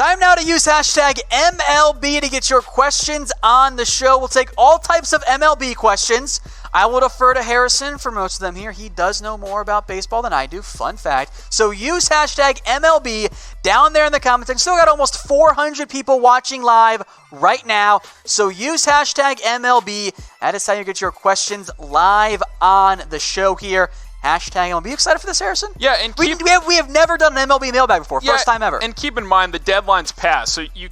Time now to use hashtag MLB to get your questions on the show. We'll take all types of MLB questions. I will defer to Harrison for most of them here. He does know more about baseball than I do. Fun fact. So use hashtag MLB down there in the comments. I've still got almost 400 people watching live right now. So use hashtag MLB. That is how you get your questions live on the show here. Hashtag MLB. You excited for this, Harrison? Yeah, and we have never done an MLB mailbag before. First time ever. And keep in mind, the deadline's passed, so you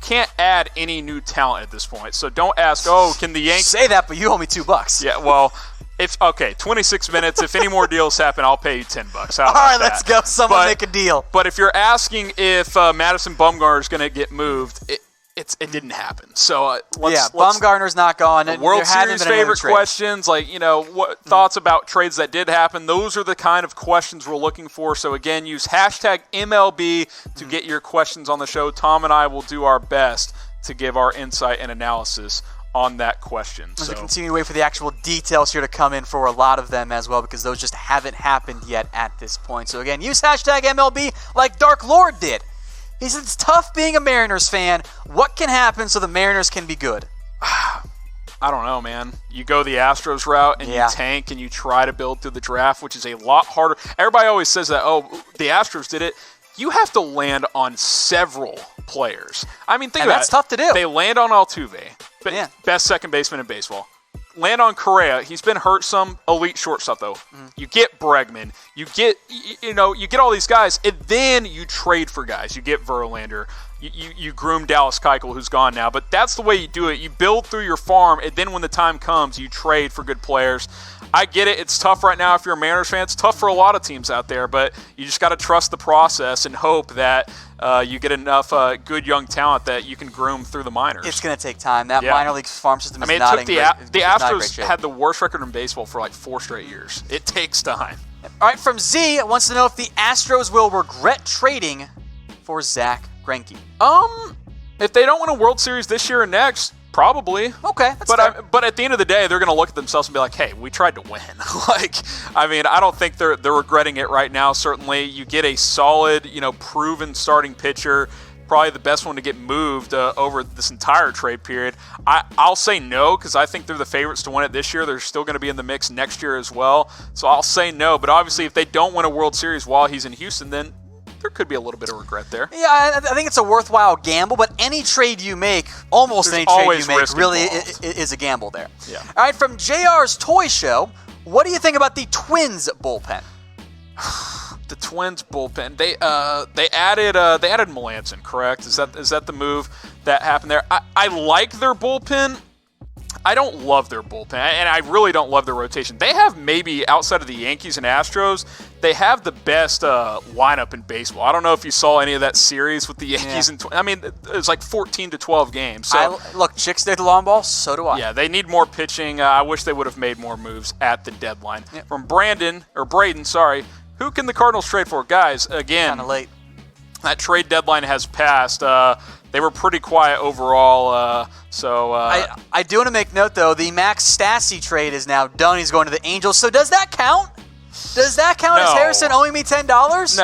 can't add any new talent at this point. So don't ask, oh, can the Yankees... Say that, but you owe me $2. Yeah, well, 26 minutes. If any more deals happen, I'll pay you $10. All right, let's go. Someone make a deal. But if you're asking if Madison Bumgarner is going to get moved, it didn't happen. So Bumgarner's not gone. World Series favorite questions, like what thoughts about trades that did happen. Those are the kind of questions we're looking for. So again, use hashtag MLB to get your questions on the show. Tom and I will do our best to give our insight and analysis on that question. As we continue to wait for the actual details here to come in for a lot of them as well, because those just haven't happened yet at this point. So again, use hashtag MLB like Dark Lord did. He said it's tough being a Mariners fan. What can happen so the Mariners can be good? I don't know, man. You go the Astros route and you tank and you try to build through the draft, which is a lot harder. Everybody always says that, oh, the Astros did it. You have to land on several players. I mean, think about it. That's tough to do. They land on Altuve, best second baseman in baseball. Land on Correa. He's been hurt some. Elite shortstop, though. You get Bregman. You get all these guys, and then you trade for guys. You get Verlander. You groom Dallas Keuchel, who's gone now. But that's the way you do it. You build through your farm, and then when the time comes, you trade for good players. I get it. It's tough right now if you're a Mariners fan. It's tough for a lot of teams out there, but you just got to trust the process and hope that you get enough good young talent that you can groom through the minors. It's going to take time. That minor league farm system is not in great shape. The Astros had the worst record in baseball for like 4 straight years. It takes time. All right, from Z, wants to know if the Astros will regret trading for Zack Greinke. If they don't win a World Series this year and next, probably. Okay, that's fair. But at the end of the day, they're going to look at themselves and be like, hey, we tried to win. I don't think they're regretting it right now. Certainly, you get a solid, proven starting pitcher, probably the best one to get moved over this entire trade period. I'll say no because I think they're the favorites to win it this year. They're still going to be in the mix next year as well. So I'll say no. But obviously, if they don't win a World Series while he's in Houston, then there could be a little bit of regret there. Yeah, I think it's a worthwhile gamble, but any trade you make, almost any trade you make, really is a gamble there. Yeah. All right, from JR's Toy Show, what do you think about the Twins bullpen? The Twins bullpen. They added Melanson, correct? Is that the move that happened there? I like their bullpen. I don't love their bullpen, and I really don't love their rotation. They have maybe, outside of the Yankees and Astros, they have the best lineup in baseball. I don't know if you saw any of that series with the Yankees. It's like 14 to 12 games. So, look, chicks did the long ball, so do I. Yeah, they need more pitching. I wish they would have made more moves at the deadline. Yep. From Braden, who can the Cardinals trade for? Guys, again, kind of late. That trade deadline has passed. They were pretty quiet overall. I do want to make note, though, the Max Stassi trade is now done. He's going to the Angels. So does that count? Does that count as Harrison owing me $10?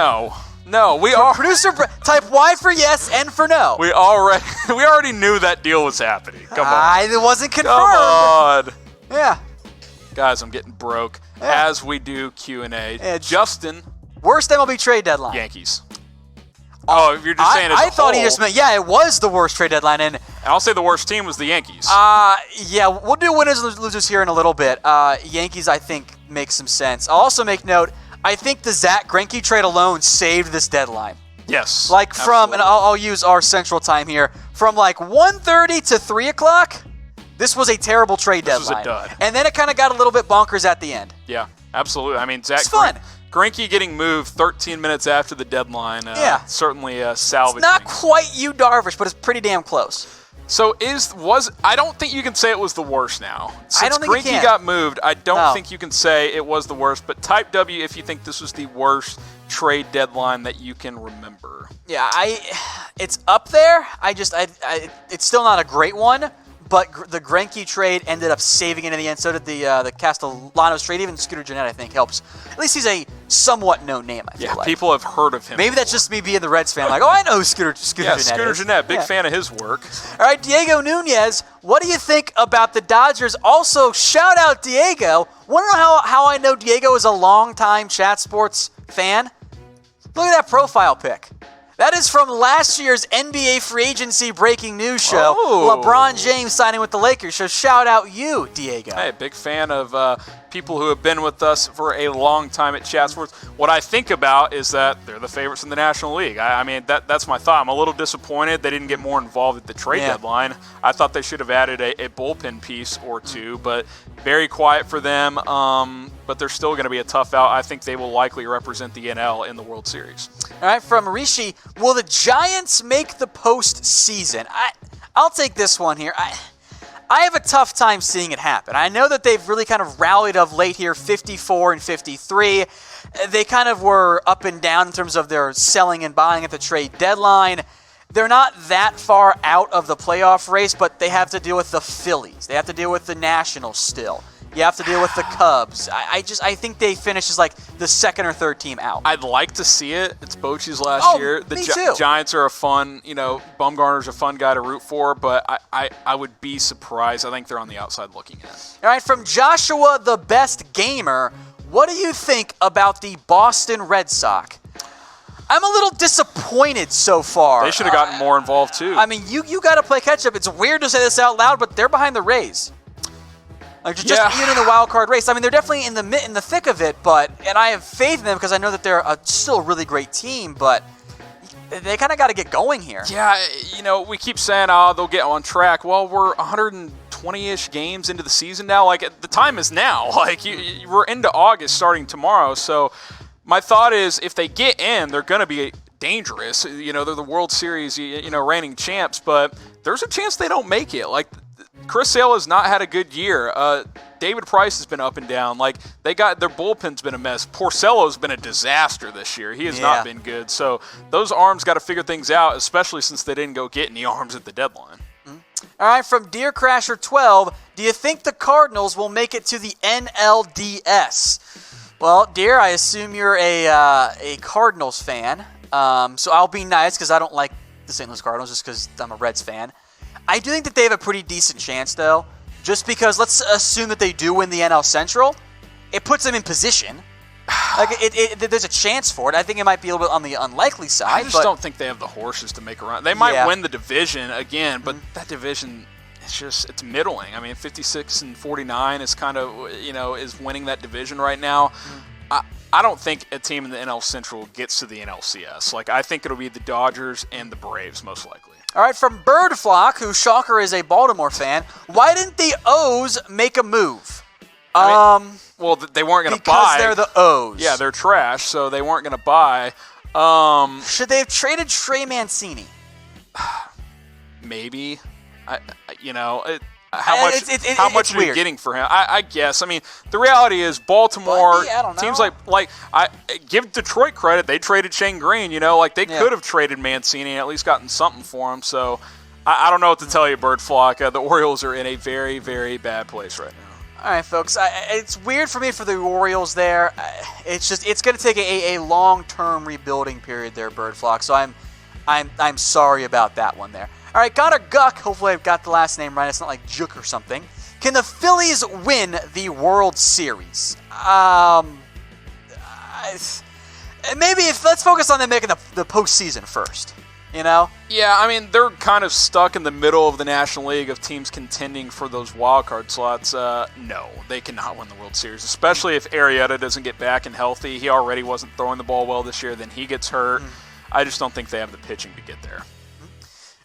No. Producer, type Y for yes and for no. We already knew that deal was happening. Come on. It wasn't confirmed. Come on. Yeah. Guys, I'm getting broke as we do Q&A. Yeah, Justin. Worst MLB trade deadline. Yankees. Oh, you're just saying as a whole. I thought he just meant, it was the worst trade deadline. And I'll say the worst team was the Yankees. We'll do winners and losers here in a little bit. Yankees, I think, make some sense. I'll also make note, I think the Zack Greinke trade alone saved this deadline. Yes. And I'll use our central time here, from 1:30 to 3 o'clock, this was a terrible trade deadline. This was a dud. And then it kind of got a little bit bonkers at the end. Yeah, absolutely. I mean, It's fun. Greinke getting moved 13 minutes after the deadline, certainly salvaging. It's not quite Yu Darvish, but it's pretty damn close. So I don't think you can say it was the worst now. Since I don't think Greinke got moved, I don't think you can say it was the worst. But type W if you think this was the worst trade deadline that you can remember. Yeah, it's up there. It's still not a great one. But the Greinke trade ended up saving it in the end. So did the Castellanos trade. Even Scooter Gennett, I think, helps. At least he's a somewhat known name, I feel like. People have heard of him. Maybe that's just me being the Reds fan. Like, oh, I know who Scooter Gennett is. Scooter Gennett, big fan of his work. All right, Diego Nunez, what do you think about the Dodgers? Also, shout out Diego. Want to know how I know Diego is a longtime Chat Sports fan? Look at that profile pic. That is from last year's NBA free agency breaking news show. Oh. LeBron James signing with the Lakers. So shout out you, Diego. Hey, big fan of people who have been with us for a long time at Chat Sports. What I think about is that they're the favorites in the National League. I mean, that's my thought. I'm a little disappointed they didn't get more involved at the trade deadline. I thought they should have added a bullpen piece or two, but very quiet for them. But they're still going to be a tough out. I think they will likely represent the NL in the World Series. All right, from Rishi, will the Giants make the postseason? I'll take this one here. I have a tough time seeing it happen. I know that they've really kind of rallied of late here, 54 and 53. They kind of were up and down in terms of their selling and buying at the trade deadline. They're not that far out of the playoff race, but they have to deal with the Phillies. They have to deal with the Nationals still. You have to deal with the Cubs. I think they finish as like the second or third team out. I'd like to see it. It's Bochy's last year. Me too. Giants are a fun, Bumgarner's a fun guy to root for, but I would be surprised. I think they're on the outside looking in. All right, from Joshua, the best gamer, what do you think about the Boston Red Sox? I'm a little disappointed so far. They should have gotten more involved too. I mean, you got to play catch up. It's weird to say this out loud, but they're behind the Rays. Like just even in the wild card race. I mean, they're definitely in the thick of it, and I have faith in them because I know that they're still a really great team, but they kind of got to get going here. Yeah, we keep saying, they'll get on track. Well, we're 120-ish games into the season now. Like, the time is now. Like, we're into August starting tomorrow. So my thought is if they get in, they're going to be dangerous. They're the World Series, reigning champs, but there's a chance they don't make it. Like, Chris Sale has not had a good year. David Price has been up and down. Like, their bullpen's been a mess. Porcello's been a disaster this year. He has not been good. So those arms got to figure things out, especially since they didn't go get any arms at the deadline. All right, from Deer Crasher 12, do you think the Cardinals will make it to the NLDS? Well, Deer, I assume you're a Cardinals fan. So I'll be nice because I don't like the St. Louis Cardinals just because I'm a Reds fan. I do think that they have a pretty decent chance, though, just because let's assume that they do win the NL Central. It puts them in position. Like there's a chance for it. I think it might be a little bit on the unlikely side. I just don't think they have the horses to make a run. They might win the division again, but that division, it's middling. I mean, 56 and 49 is kind of, is winning that division right now. I don't think a team in the NL Central gets to the NLCS. Like, I think it'll be the Dodgers and the Braves, most likely. All right, from Birdflock, who, shocker, is a Baltimore fan, why didn't the O's make a move? Well, they weren't going to buy. Because they're the O's. Yeah, they're trash, so they weren't going to buy. Should they have traded Trey Mancini? Maybe. How much are you getting for him? I guess. I mean, the reality is Baltimore teams like I give Detroit credit. They traded Shane Green. They could have traded Mancini and at least gotten something for him. So I don't know what to tell you, Bird Flock. The Orioles are in a very, very bad place right now. All right, folks. It's weird for me for the Orioles there. It's going to take a long-term rebuilding period there, Bird Flock. So I'm sorry about that one there. All right, Connor Guck, hopefully I've got the last name right. It's not like Juk or something. Can the Phillies win the World Series? Maybe let's focus on them making the postseason first, Yeah, I mean, they're kind of stuck in the middle of the National League of teams contending for those wild card slots. No, they cannot win the World Series, especially if Arrieta doesn't get back and healthy. He already wasn't throwing the ball well this year. Then he gets hurt. I just don't think they have the pitching to get there.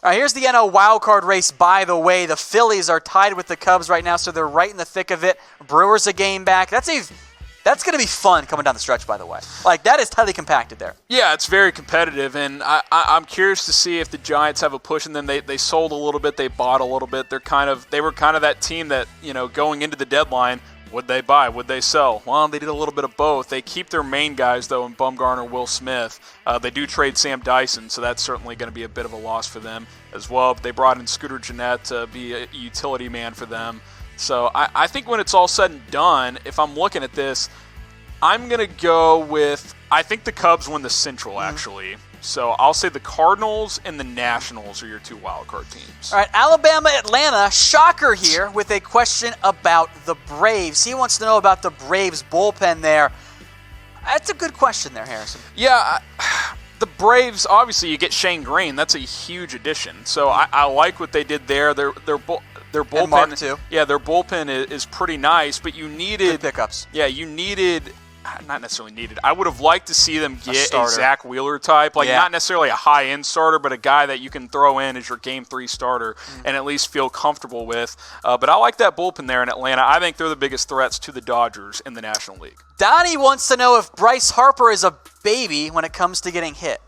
All right, here's the NL wildcard race, by the way. The Phillies are tied with the Cubs right now, so they're right in the thick of it. Brewers a game back. That's going to be fun coming down the stretch, by the way. Like, that is tightly compacted there. Yeah, it's very competitive, and I'm curious to see if the Giants have a push, and then they sold a little bit, they bought a little bit. They were kind of that team that, going into the deadline, would they buy? Would they sell? Well, they did a little bit of both. They keep their main guys, though, in Bumgarner, Will Smith. They do trade Sam Dyson, so that's certainly going to be a bit of a loss for them as well. But they brought in Scooter Gennett to be a utility man for them. So I think when it's all said and done, if I'm looking at this, I'm going to go with, I think the Cubs win the Central, actually. So I'll say the Cardinals and the Nationals are your 2 wildcard teams. All right, Alabama, Atlanta, shocker here with a question about the Braves. He wants to know about the Braves bullpen there. That's a good question there, Harrison. Yeah, the Braves, obviously you get Shane Green. That's a huge addition. So I like what they did there. Their bullpen, and Mark too. Yeah, their bullpen is pretty nice, but you needed good pickups. Yeah, you needed, not necessarily needed. I would have liked to see them get a Zach Wheeler type, like not necessarily a high-end starter, but a guy that you can throw in as your Game 3 starter and at least feel comfortable with. But I like that bullpen there in Atlanta. I think they're the biggest threats to the Dodgers in the National League. Downey wants to know if Bryce Harper is a baby when it comes to getting hit.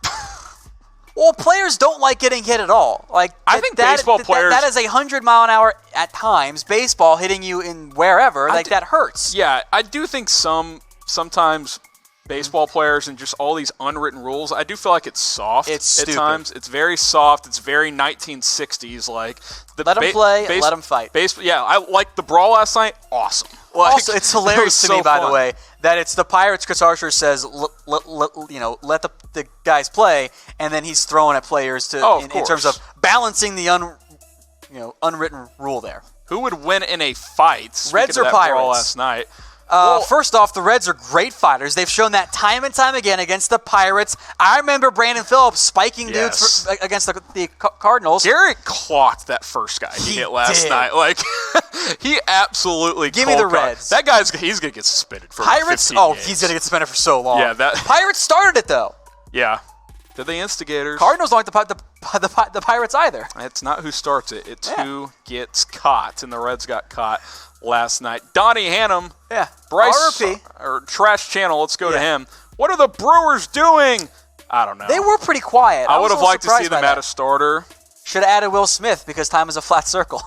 Well, players don't like getting hit at all. Like I think baseball players, that is 100-mile-an-hour at times. Baseball hitting you in wherever, that hurts. Yeah, I do think sometimes baseball players and just all these unwritten rules, I do feel like it's soft at times. It's very soft. It's very 1960s. Like let them play, let them fight. Yeah, I like the brawl last night. Awesome. Well, also, it's hilarious to me, by the way, that it's the Pirates. Chris Archer says, let the guys play, and then he's throwing at players in terms of balancing the unwritten rule there. Who would win in a fight? Reds or Pirates? Brawl last night. First off, the Reds are great fighters. They've shown that time and time again against the Pirates. I remember Brandon Phillips spiking dudes against the Cardinals. Garrett clocked that first guy he hit last night. Like, he absolutely Give me the Reds. That he's going to get suspended for Pirates? 15 games. He's going to get suspended for so long. Yeah, Pirates started it, though. Yeah. They're the instigators. Cardinals don't like the Pirates either. It's not who starts it. It's who gets caught, and the Reds got caught last night. Donnie Hannum. Yeah. Bryce, RP. or Trash Channel, let's go to him. What are the Brewers doing? I don't know. They were pretty quiet. I would have liked to see them at a starter. Should have added Will Smith because time is a flat circle.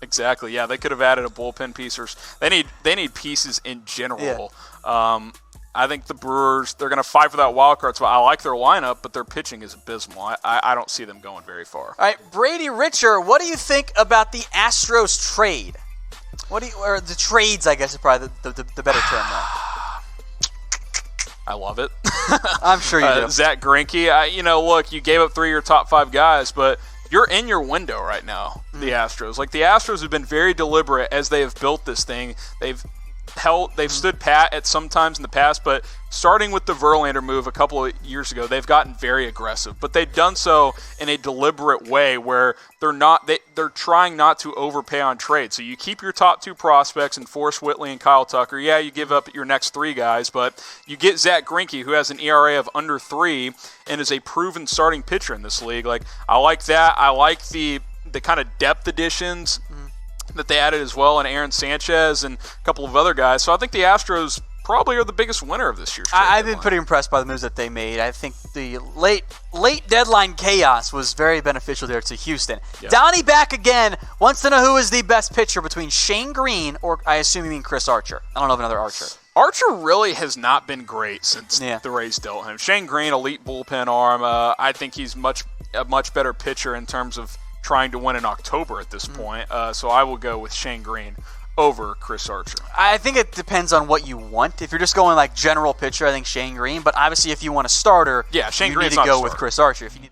Exactly. Yeah, they could have added a bullpen piece. They need pieces in general. Yeah. I think the Brewers, they're going to fight for that wild card spot. I like their lineup, but their pitching is abysmal. I don't see them going very far. All right, Brady Richer, what do you think about the Astros trade? Or the trades, I guess, is probably the better term there. I love it. I'm sure you do. Zack Greinke, look, you gave up 3 of your top 5 guys, but you're in your window right now, the Astros. Like, the Astros have been very deliberate as they have built this thing. They've stood pat at some times in the past, but starting with the Verlander move a couple of years ago, they've gotten very aggressive. But they've done so in a deliberate way where they're trying not to overpay on trade. So you keep your top 2 prospects in Forrest Whitley and Kyle Tucker. Yeah, you give up your next 3 guys, but you get Zack Greinke, who has an ERA of under 3 and is a proven starting pitcher in this league. Like, I like that. I like the kind of depth additions that they added as well, and Aaron Sanchez and a couple of other guys. So I think the Astros probably are the biggest winner of this year's trade I've been pretty impressed by the moves that they made. I think the late deadline chaos was very beneficial there to Houston. Yep. Downey back again, wants to know who is the best pitcher between Shane Green or I assume you mean Chris Archer. I don't know of another Archer. Archer really has not been great since the Rays dealt him. Shane Green, elite bullpen arm. I think he's a much better pitcher in terms of trying to win in October at this point. So I will go with Shane Green over Chris Archer. I think it depends on what you want. If you're just going like general pitcher, I think Shane Green. But obviously, if you want a starter, Shane you Green's need to go with Chris Archer. If you need